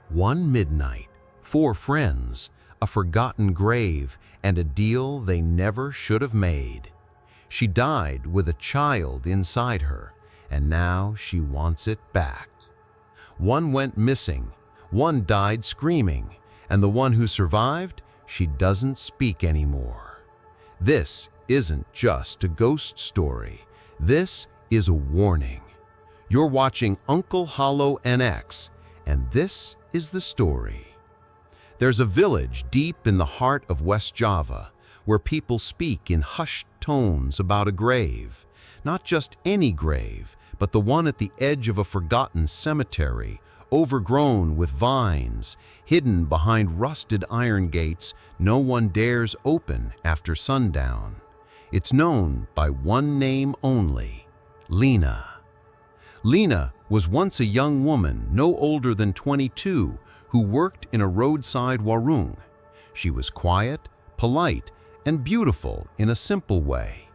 One midnight, four friends, a forgotten grave, and a deal they never should have made. She died with a child inside her, and now she wants it back. One went missing, one died screaming, and the one who survived, she doesn't speak anymore. This isn't just a ghost story. This is a warning. You're watching Uncle Hollow NX, and this is the story. There's a village deep in the heart of West Java where people speak in hushed tones about a grave. Not just any grave, but the one at the edge of a forgotten cemetery, overgrown with vines, hidden behind rusted iron gates no one dares open after sundown. It's known by one name only: Linah. Linah was once a young woman no older than 22 who worked in a roadside warung. She was quiet, polite, and beautiful in a simple way.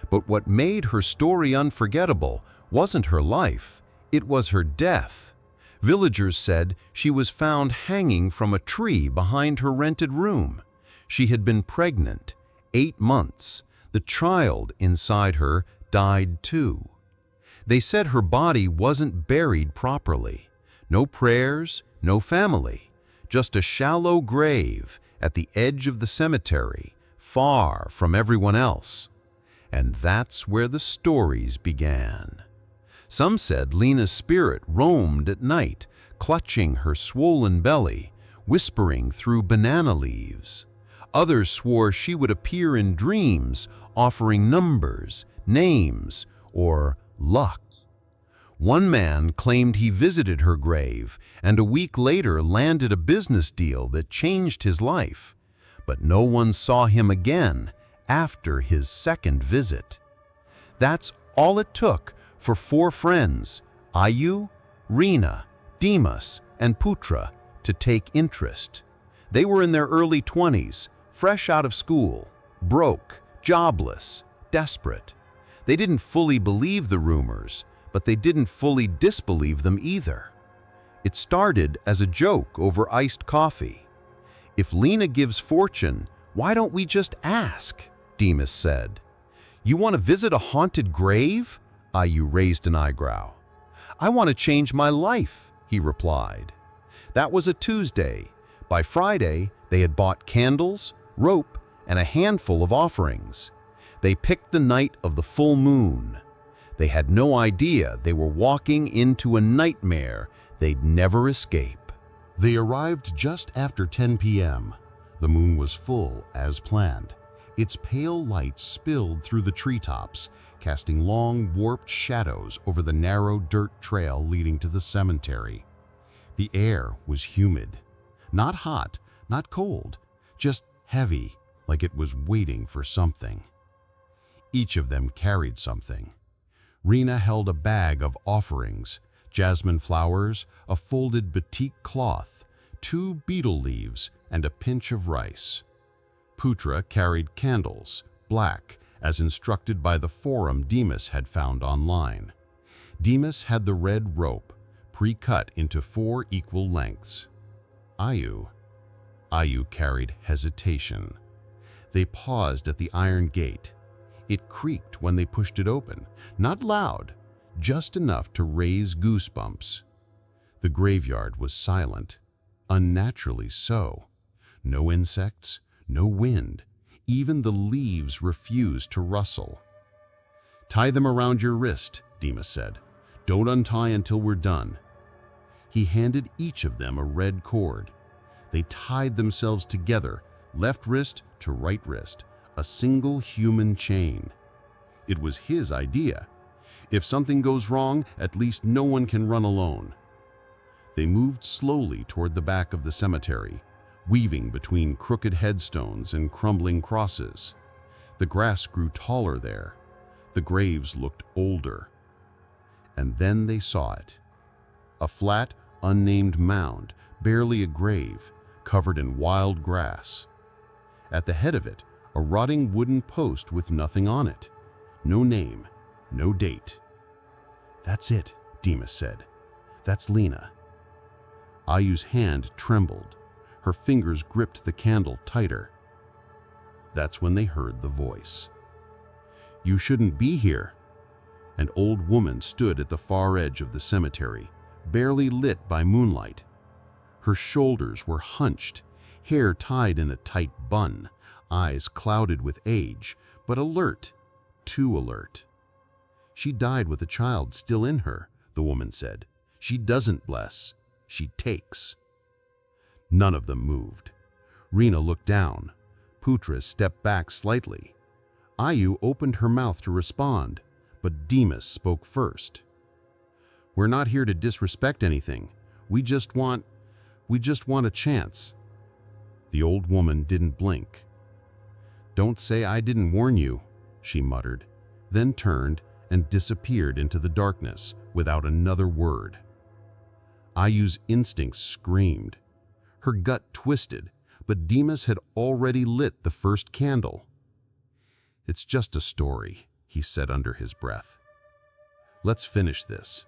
But what made her story unforgettable wasn't her life, it was her death. Villagers said she was found hanging from a tree behind her rented room. She had been pregnant, 8 months. The child inside her died too. They said her body wasn't buried properly. No prayers, no family, just a shallow grave at the edge of the cemetery, far from everyone else. And that's where the stories began. Some said Linah's spirit roamed at night, clutching her swollen belly, whispering through banana leaves. Others swore she would appear in dreams, offering numbers, names, or luck. One man claimed he visited her grave and a week later landed a business deal that changed his life. But no one saw him again after his second visit. That's all it took for 4 friends, Ayu, Rina, Dimas, and Putra, to take interest. They were in their early 20s, fresh out of school, broke, jobless, desperate. They didn't fully believe the rumors, but they didn't fully disbelieve them either. It started as a joke over iced coffee. "If Linah gives fortune, why don't we just ask?" Dimas said. "You want to visit a haunted grave?" Ayu raised an eyebrow. "I want to change my life," he replied. That was a Tuesday. By Friday, they had bought candles, rope, and a handful of offerings. They picked the night of the full moon. They had no idea they were walking into a nightmare they'd never escape. They arrived just after 10 p.m. The moon was full as planned. Its pale light spilled through the treetops, casting long, warped shadows over the narrow dirt trail leading to the cemetery. The air was humid. Not hot, not cold, just heavy, like it was waiting for something. Each of them carried something. Rina held a bag of offerings, jasmine flowers, a folded batik cloth, 2 betel leaves, and a pinch of rice. Putra carried candles, black, as instructed by the forum Dimas had found online. Dimas had the red rope, pre-cut into 4 equal lengths. Ayu carried hesitation. They paused at the iron gate. It creaked when they pushed it open, not loud, just enough to raise goosebumps. The graveyard was silent, unnaturally so. No insects, no wind, even the leaves refused to rustle. "Tie them around your wrist," Dimas said. "Don't untie until we're done." He handed each of them a red cord. They tied themselves together, left wrist to right wrist, a single human chain. It was his idea. If something goes wrong, at least no one can run alone. They moved slowly toward the back of the cemetery, weaving between crooked headstones and crumbling crosses. The grass grew taller there. The graves looked older. And then they saw it. A flat, unnamed mound, barely a grave, covered in wild grass. At the head of it, a rotting wooden post with nothing on it. No name, no date. "That's it," Dimas said. "That's Linah." Ayu's hand trembled. Her fingers gripped the candle tighter. That's when they heard the voice. "You shouldn't be here." An old woman stood at the far edge of the cemetery, barely lit by moonlight. Her shoulders were hunched, hair tied in a tight bun, eyes clouded with age, but alert, too alert. "She died with a child still in her," the woman said. "She doesn't bless, she takes." None of them moved. Rina looked down. Putra stepped back slightly. Ayu opened her mouth to respond, but Demas spoke first. "We're not here to disrespect anything. We just want a chance." The old woman didn't blink. "Don't say I didn't warn you," she muttered, then turned and disappeared into the darkness without another word. Ayu's instincts screamed. Her gut twisted, but Demas had already lit the first candle. "It's just a story," he said under his breath. "Let's finish this."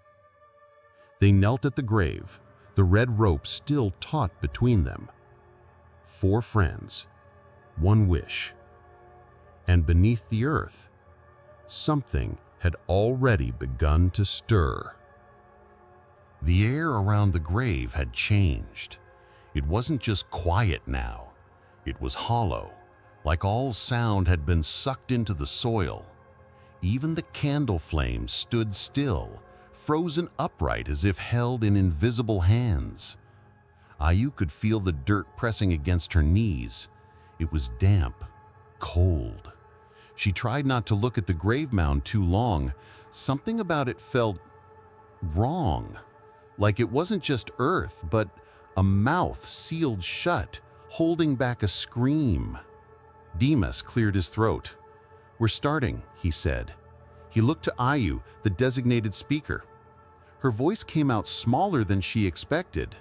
They knelt at the grave, the red rope still taut between them. 4 friends, 1 wish. And beneath the earth, something had already begun to stir. The air around the grave had changed. It wasn't just quiet now. It was hollow, like all sound had been sucked into the soil. Even the candle flames stood still, frozen upright as if held in invisible hands. Ayu could feel the dirt pressing against her knees. It was damp, cold. She tried not to look at the grave mound too long. Something about it felt wrong, like it wasn't just earth, but a mouth sealed shut, holding back a scream. Demas cleared his throat. "We're starting," he said. He looked to Ayu, the designated speaker. Her voice came out smaller than she expected.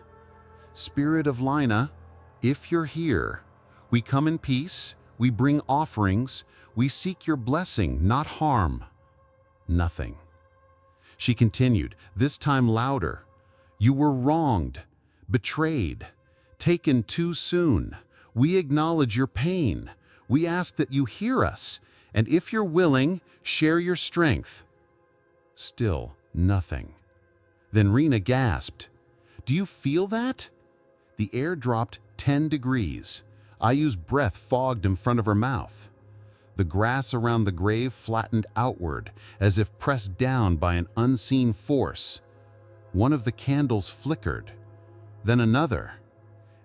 "Spirit of Linah, if you're here, we come in peace, we bring offerings, we seek your blessing, not harm." Nothing. She continued, this time louder. "You were wronged, betrayed, taken too soon. We acknowledge your pain. We ask that you hear us, and if you're willing, share your strength." Still nothing. Then Rina gasped, "Do you feel that?" The air dropped 10 degrees. Ayu's breath fogged in front of her mouth. The grass around the grave flattened outward, as if pressed down by an unseen force. One of the candles flickered, then another,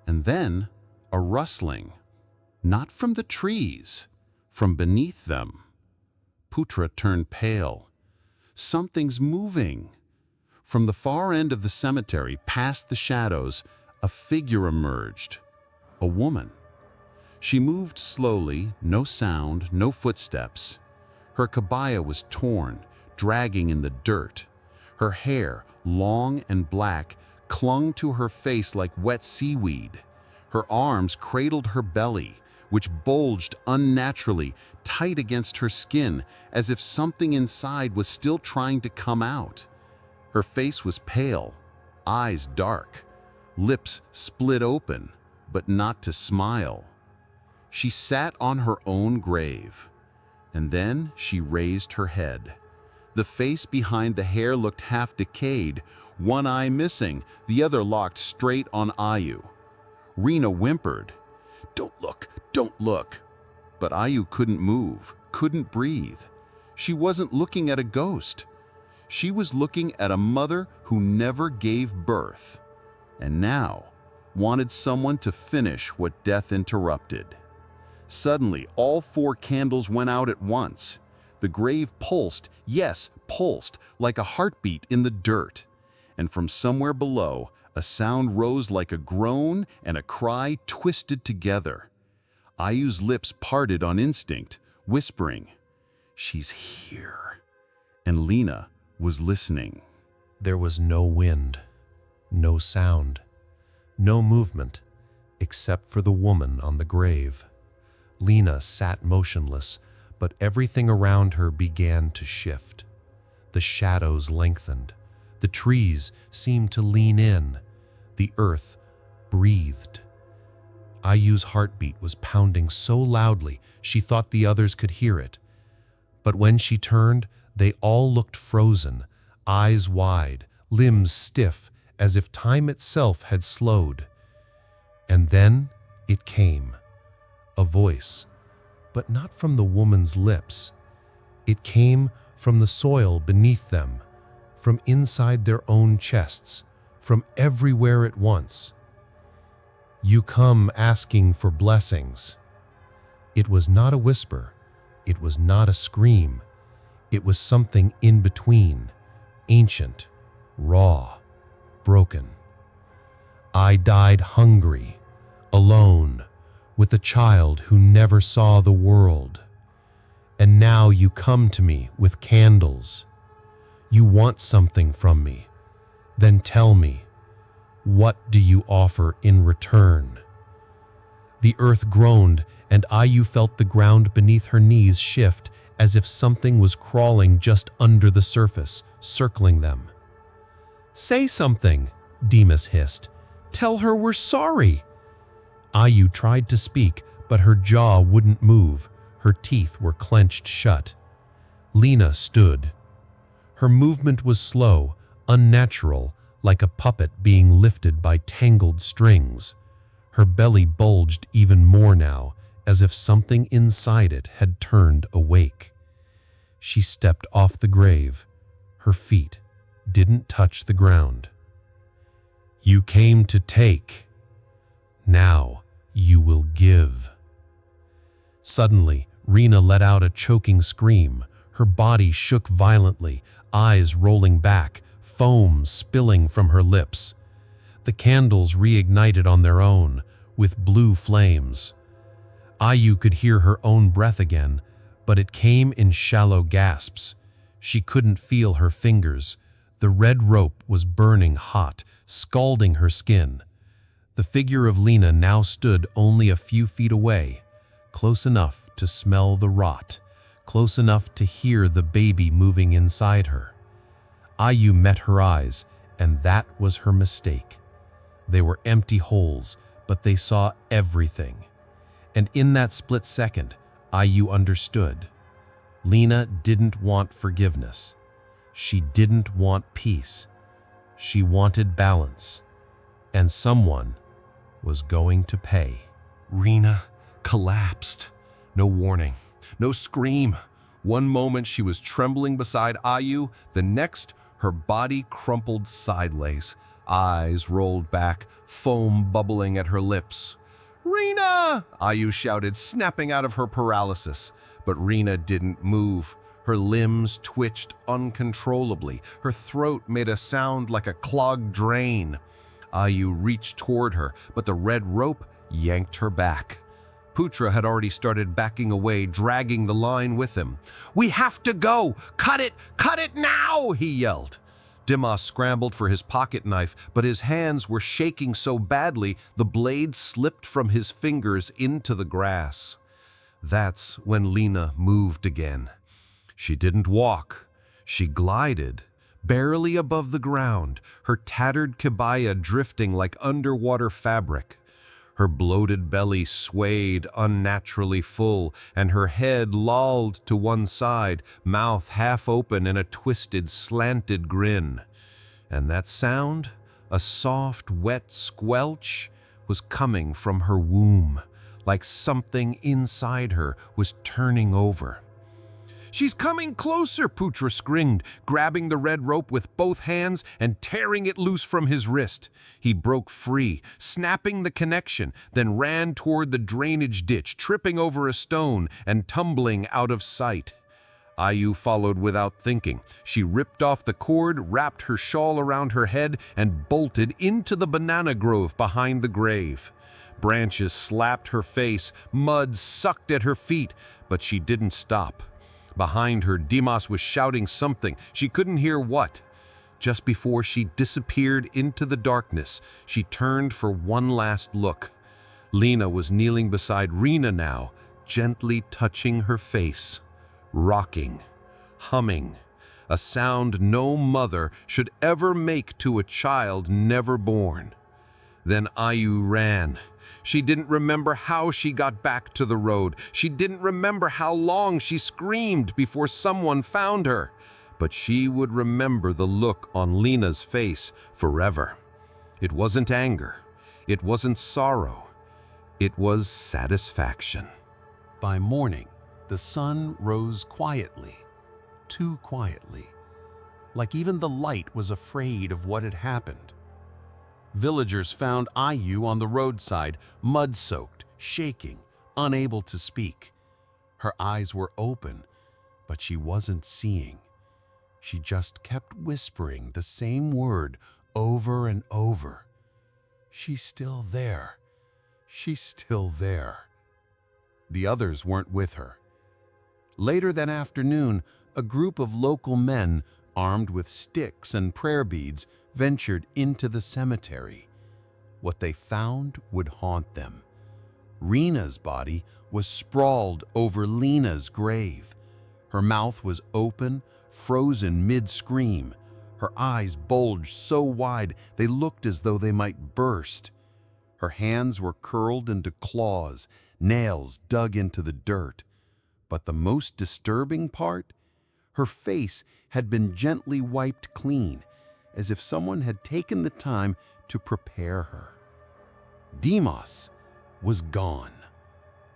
and then a rustling. Not from the trees, from beneath them. Putra turned pale. "Something's moving." From the far end of the cemetery, past the shadows, a figure emerged. A woman. She moved slowly, no sound, no footsteps. Her kabaya was torn, dragging in the dirt. Her hair, long and black, clung to her face like wet seaweed. Her arms cradled her belly, which bulged unnaturally, tight against her skin, as if something inside was still trying to come out. Her face was pale, eyes dark, lips split open, but not to smile. She sat on her own grave, and then she raised her head. The face behind the hair looked half decayed, one eye missing, the other locked straight on Ayu. Rina whimpered, "Don't look, don't look." But Ayu couldn't move, couldn't breathe. She wasn't looking at a ghost. She was looking at a mother who never gave birth, and now wanted someone to finish what death interrupted. Suddenly, all 4 candles went out at once. The grave pulsed, yes, pulsed, like a heartbeat in the dirt. And from somewhere below, a sound rose like a groan and a cry twisted together. Ayu's lips parted on instinct, whispering, "She's here." And Linah was listening. There was no wind, no sound, no movement, except for the woman on the grave. Linah sat motionless, but everything around her began to shift. The shadows lengthened. The trees seemed to lean in. The earth breathed. Ayu's heartbeat was pounding so loudly she thought the others could hear it. But when she turned, they all looked frozen, eyes wide, limbs stiff, as if time itself had slowed. And then it came. A voice, but not from the woman's lips. It came from the soil beneath them, from inside their own chests, from everywhere at once. You come asking for blessings. It was not a whisper. It was not a scream. It was something in between, ancient, raw, broken. I died hungry, alone, with a child who never saw the world. And now you come to me with candles. You want something from me. Then tell me, what do you offer in return? The earth groaned, and Ayu felt the ground beneath her knees shift as if something was crawling just under the surface, circling them. Say something, Demas hissed. Tell her we're sorry. Ayu tried to speak, but her jaw wouldn't move. Her teeth were clenched shut. Linah stood. Her movement was slow, unnatural, like a puppet being lifted by tangled strings. Her belly bulged even more now, as if something inside it had turned awake. She stepped off the grave. Her feet didn't touch the ground. You came to take. Now you will give. Suddenly, Rena let out a choking scream. Her body shook violently, eyes rolling back, foam spilling from her lips. The candles reignited on their own, with blue flames. Ayu could hear her own breath again, but it came in shallow gasps. She couldn't feel her fingers. The red rope was burning hot, scalding her skin. The figure of Linah now stood only a few feet away, close enough to smell the rot, close enough to hear the baby moving inside her. Ayu met her eyes, and that was her mistake. They were empty holes, but they saw everything. And in that split second, Ayu understood. Linah didn't want forgiveness. She didn't want peace. She wanted balance. And someone was going to pay. Rena collapsed. No warning, no scream. One moment she was trembling beside Ayu, the next her body crumpled sideways. Eyes rolled back, foam bubbling at her lips. Rena! Ayu shouted, snapping out of her paralysis. But Rena didn't move. Her limbs twitched uncontrollably. Her throat made a sound like a clogged drain. Ayu reached toward her, but the red rope yanked her back. Putra had already started backing away, dragging the line with him. We have to go! Cut it now! He yelled. Dimas scrambled for his pocket knife, but his hands were shaking so badly the blade slipped from his fingers into the grass. That's when Linah moved again. She didn't walk. She glided, barely above the ground, her tattered kebaya drifting like underwater fabric. Her bloated belly swayed unnaturally full, and her head lolled to one side, mouth half open in a twisted, slanted grin. And that sound, a soft, wet squelch, was coming from her womb, like something inside her was turning over. She's coming closer, Putra screamed, grabbing the red rope with both hands and tearing it loose from his wrist. He broke free, snapping the connection, then ran toward the drainage ditch, tripping over a stone and tumbling out of sight. Ayu followed without thinking. She ripped off the cord, wrapped her shawl around her head, and bolted into the banana grove behind the grave. Branches slapped her face, mud sucked at her feet, but she didn't stop. Behind her, Dimas was shouting something. She couldn't hear what. Just before she disappeared into the darkness, she turned for one last look. Linah was kneeling beside Rena now, gently touching her face, rocking, humming, a sound no mother should ever make to a child never born. Then Ayu ran. She didn't remember how she got back to the road. She didn't remember how long she screamed before someone found her. But she would remember the look on Linah's face forever. It wasn't anger. It wasn't sorrow. It was satisfaction. By morning, the sun rose quietly, too quietly, like even the light was afraid of what had happened. Villagers found Ayu on the roadside, mud-soaked, shaking, unable to speak. Her eyes were open, but she wasn't seeing. She just kept whispering the same word over and over. She's still there. She's still there. The others weren't with her. Later that afternoon, a group of local men, armed with sticks and prayer beads, ventured into the cemetery. What they found would haunt them. Rina's body was sprawled over Linah's grave. Her mouth was open, frozen mid-scream. Her eyes bulged so wide they looked as though they might burst. Her hands were curled into claws, nails dug into the dirt. But the most disturbing part? Her face had been gently wiped clean, as if someone had taken the time to prepare her. Demos was gone.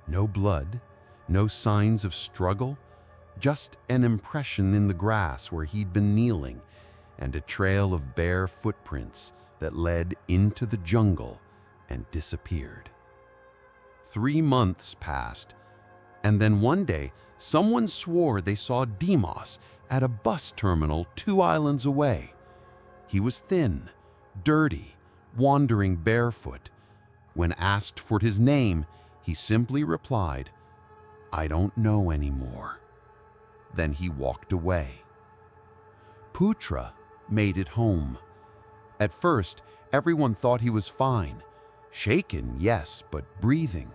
No blood, no signs of struggle, just an impression in the grass where he'd been kneeling, and a trail of bare footprints that led into the jungle and disappeared. 3 months passed, and then one day someone swore they saw Demos at a bus terminal 2 islands away. He was thin, dirty, wandering barefoot. When asked for his name, he simply replied, "I don't know anymore." Then he walked away. Putra made it home. At first, everyone thought he was fine. Shaken, yes, but breathing.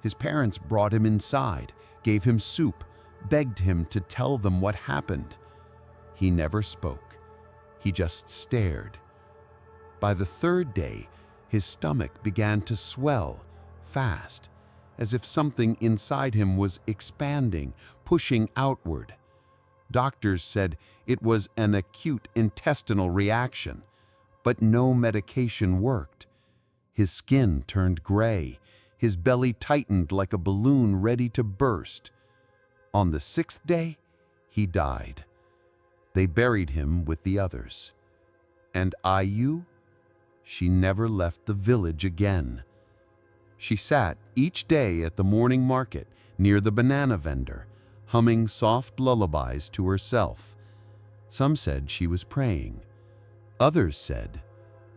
His parents brought him inside, gave him soup, begged him to tell them what happened. He never spoke. He just stared. By the 3rd day, his stomach began to swell, fast, as if something inside him was expanding, pushing outward. Doctors said it was an acute intestinal reaction, but no medication worked. His skin turned gray, his belly tightened like a balloon ready to burst. On the 6th day, he died. They buried him with the others. And Ayu? She never left the village again. She sat each day at the morning market near the banana vendor, humming soft lullabies to herself. Some said she was praying. Others said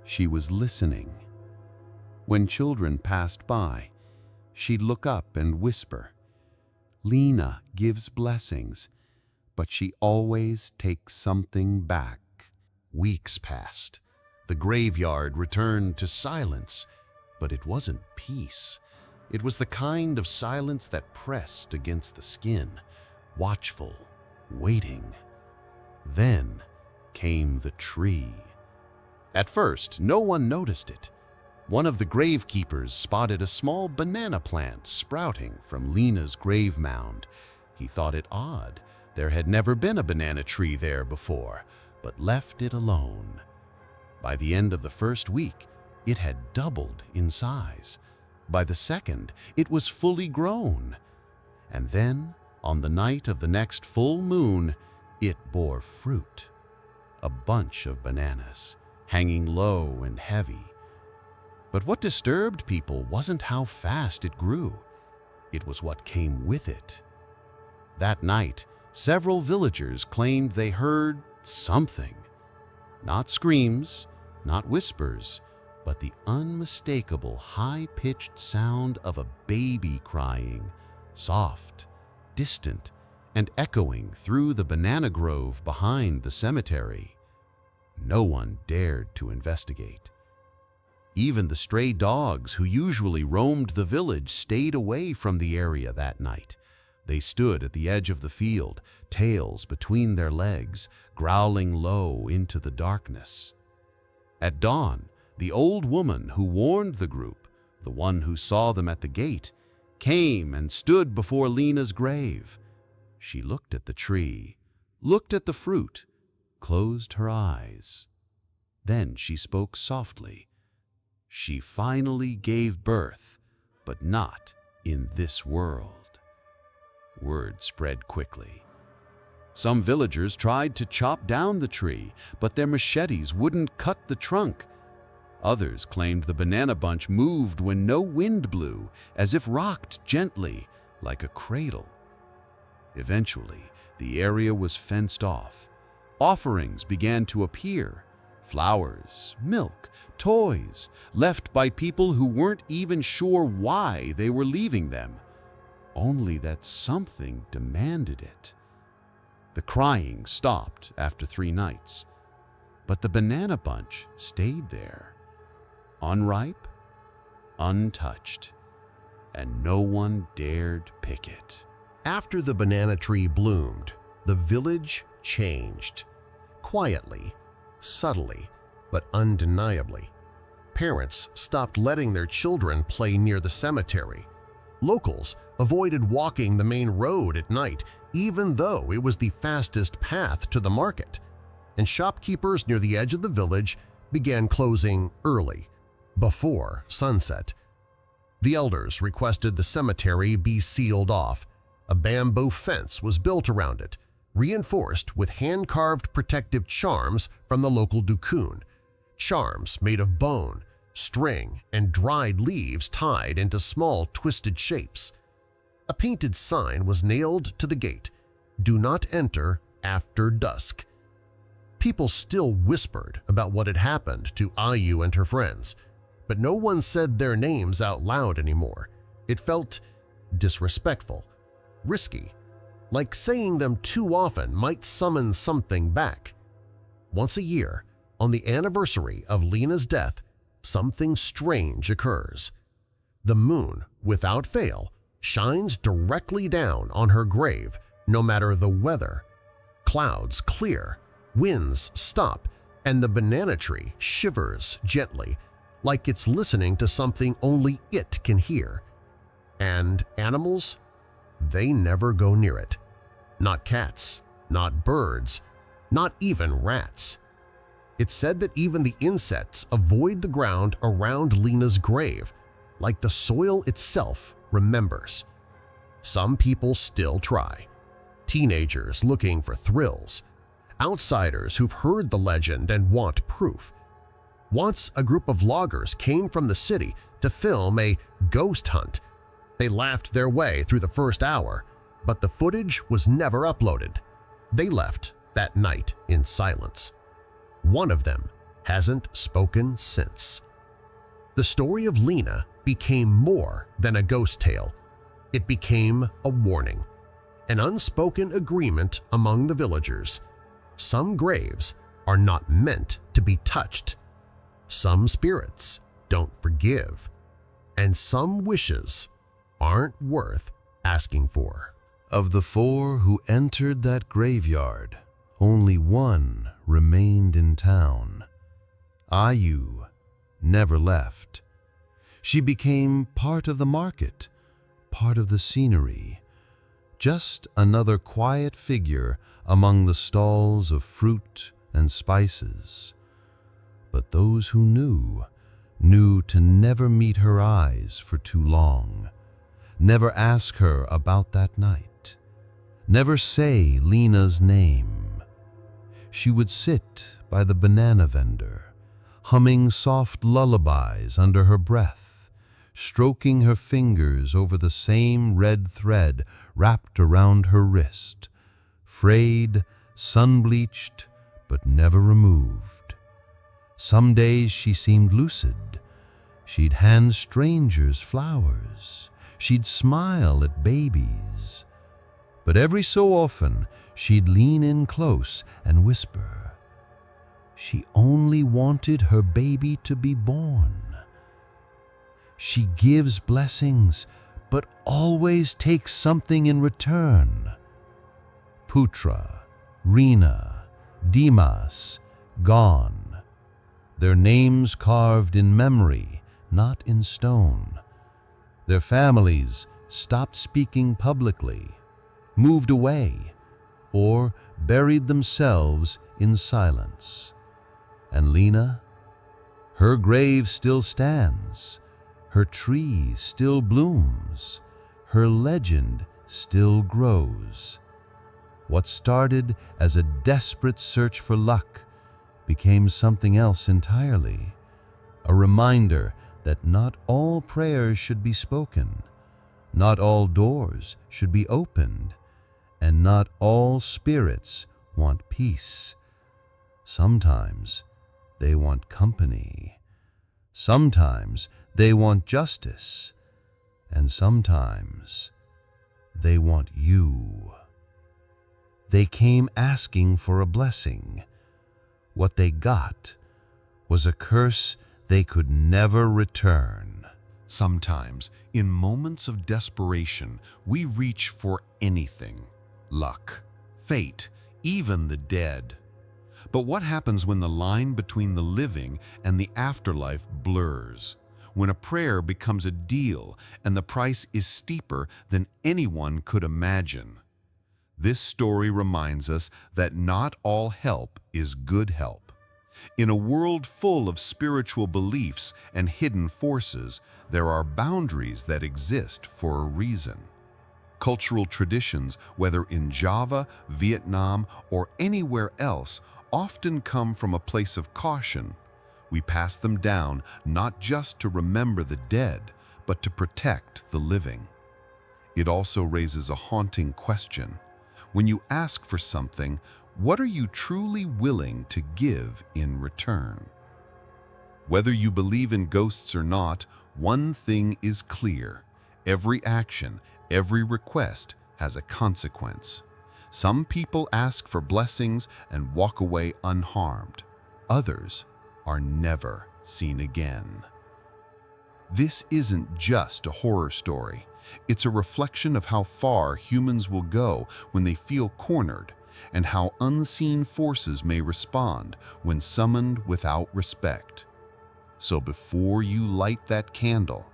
she was listening. When children passed by, she'd look up and whisper, "Linah gives blessings, but she always takes something back." Weeks passed. The graveyard returned to silence, but it wasn't peace. It was the kind of silence that pressed against the skin, watchful, waiting. Then came the tree. At first, no one noticed it. One of the gravekeepers spotted a small banana plant sprouting from Linah's grave mound. He thought it odd. There had never been a banana tree there before, but left it alone. By the end of the 1st week, it had doubled in size. By the 2nd, it was fully grown. And then, on the night of the next full moon, it bore fruit. A bunch of bananas, hanging low and heavy. But what disturbed people wasn't how fast it grew. It was what came with it. That night, several villagers claimed they heard something. Not screams, not whispers, but the unmistakable high-pitched sound of a baby crying, soft, distant, and echoing through the banana grove behind the cemetery. No one dared to investigate. Even the stray dogs who usually roamed the village stayed away from the area that night. They stood at the edge of the field, tails between their legs, growling low into the darkness. At dawn, The old woman who warned the group, the one who saw them at the gate, came and stood before Linah's grave. She looked at the tree, looked at the fruit, closed her eyes. Then she spoke softly. She finally gave birth, but not in this world. Word spread quickly. Some villagers tried to chop down the tree, but their machetes wouldn't cut the trunk. Others claimed the banana bunch moved when no wind blew, as if rocked gently, like a cradle. Eventually, the area was fenced off. Offerings began to appear. Flowers, milk, toys, left by people who weren't even sure why they were leaving them. Only that something demanded it. The crying stopped after 3 nights, but the banana bunch stayed there. Unripe, untouched, and no one dared pick it. After the banana tree bloomed, the village changed. Quietly, subtly, but undeniably. Parents stopped letting their children play near the cemetery. Locals avoided walking the main road at night, even though it was the fastest path to the market. And shopkeepers near the edge of the village began closing early, before sunset. The elders requested the cemetery be sealed off. A bamboo fence was built around it, reinforced with hand-carved protective charms from the local dukun, charms made of bone, string, and dried leaves tied into small twisted shapes. A painted sign was nailed to the gate, "Do not enter after dusk." People still whispered about what had happened to Ayu and her friends, but no one said their names out loud anymore. It felt disrespectful, risky, like saying them too often might summon something back. Once a year, on the anniversary of Linah's death, something strange occurs. The moon, without fail, shines directly down on her grave, no matter the weather. Clouds clear, winds stop, and the banana tree shivers gently, like it's listening to something only it can hear. And animals? They never go near it. Not cats, not birds, not even rats. It's said that even the insects avoid the ground around Linah's grave, like the soil itself remembers. Some people still try. Teenagers looking for thrills. Outsiders who've heard the legend and want proof. Once a group of loggers came from the city to film a ghost hunt. They laughed their way through the first hour, but the footage was never uploaded. They left that night in silence. One of them hasn't spoken since. The story of Linah became more than a ghost tale. It became a warning, an unspoken agreement among the villagers. Some graves are not meant to be touched. Some spirits don't forgive, and some wishes aren't worth asking for. Of the 4 who entered that graveyard, only one remained in town. Ayu never left. She became part of the market, part of the scenery, just another quiet figure among the stalls of fruit and spices. But those who knew to never meet her eyes for too long, never ask her about that night, never say Linah's name. She would sit by the banana vendor, humming soft lullabies under her breath, stroking her fingers over the same red thread wrapped around her wrist, frayed, sun-bleached, but never removed. Some days she seemed lucid. She'd hand strangers flowers. She'd smile at babies. But every so often, she'd lean in close and whisper. She only wanted her baby to be born. She gives blessings, but always takes something in return. Putra, Rina, Dimas, gone. their names carved in memory, not in stone. Their families stopped speaking publicly, moved away, or buried themselves in silence. And Linah, her grave still stands, her tree still blooms, her legend still grows. What started as a desperate search for luck became something else entirely, a reminder that not all prayers should be spoken, not all doors should be opened, and not all spirits want peace. Sometimes they want company. Sometimes they want justice. And sometimes they want you. They came asking for a blessing. What they got was a curse they could never return. Sometimes, in moments of desperation, we reach for anything. Luck, fate, even the dead. But what happens when the line between the living and the afterlife blurs? When a prayer becomes a deal and the price is steeper than anyone could imagine? This story reminds us that not all help is good help. In a world full of spiritual beliefs and hidden forces, there are boundaries that exist for a reason. Cultural traditions, whether in Java, Vietnam, or anywhere else, often come from a place of caution. We pass them down not just to remember the dead, but to protect the living. It also raises a haunting question. When you ask for something, what are you truly willing to give in return? Whether you believe in ghosts or not, one thing is clear. Every action, every request has a consequence. Some people ask for blessings and walk away unharmed. Others are never seen again. This isn't just a horror story. It's a reflection of how far humans will go when they feel cornered, and how unseen forces may respond when summoned without respect. So before you light that candle,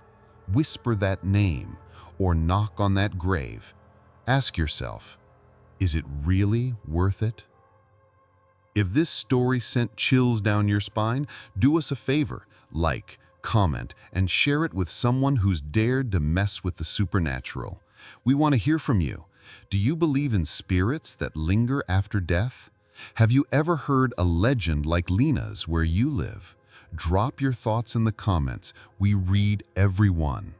whisper that name, or knock on that grave, ask yourself, is it really worth it? If this story sent chills down your spine, do us a favor, like, comment, and share it with someone who's dared to mess with the supernatural. We want to hear from you. Do you believe in spirits that linger after death? Have you ever heard a legend like Linah's where you live? Drop your thoughts in the comments. We read every one.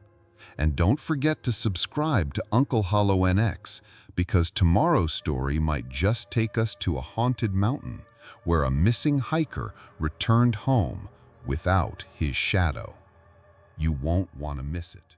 And don't forget to subscribe to Uncle Hollow NX, because tomorrow's story might just take us to a haunted mountain where a missing hiker returned home without his shadow. You won't want to miss it.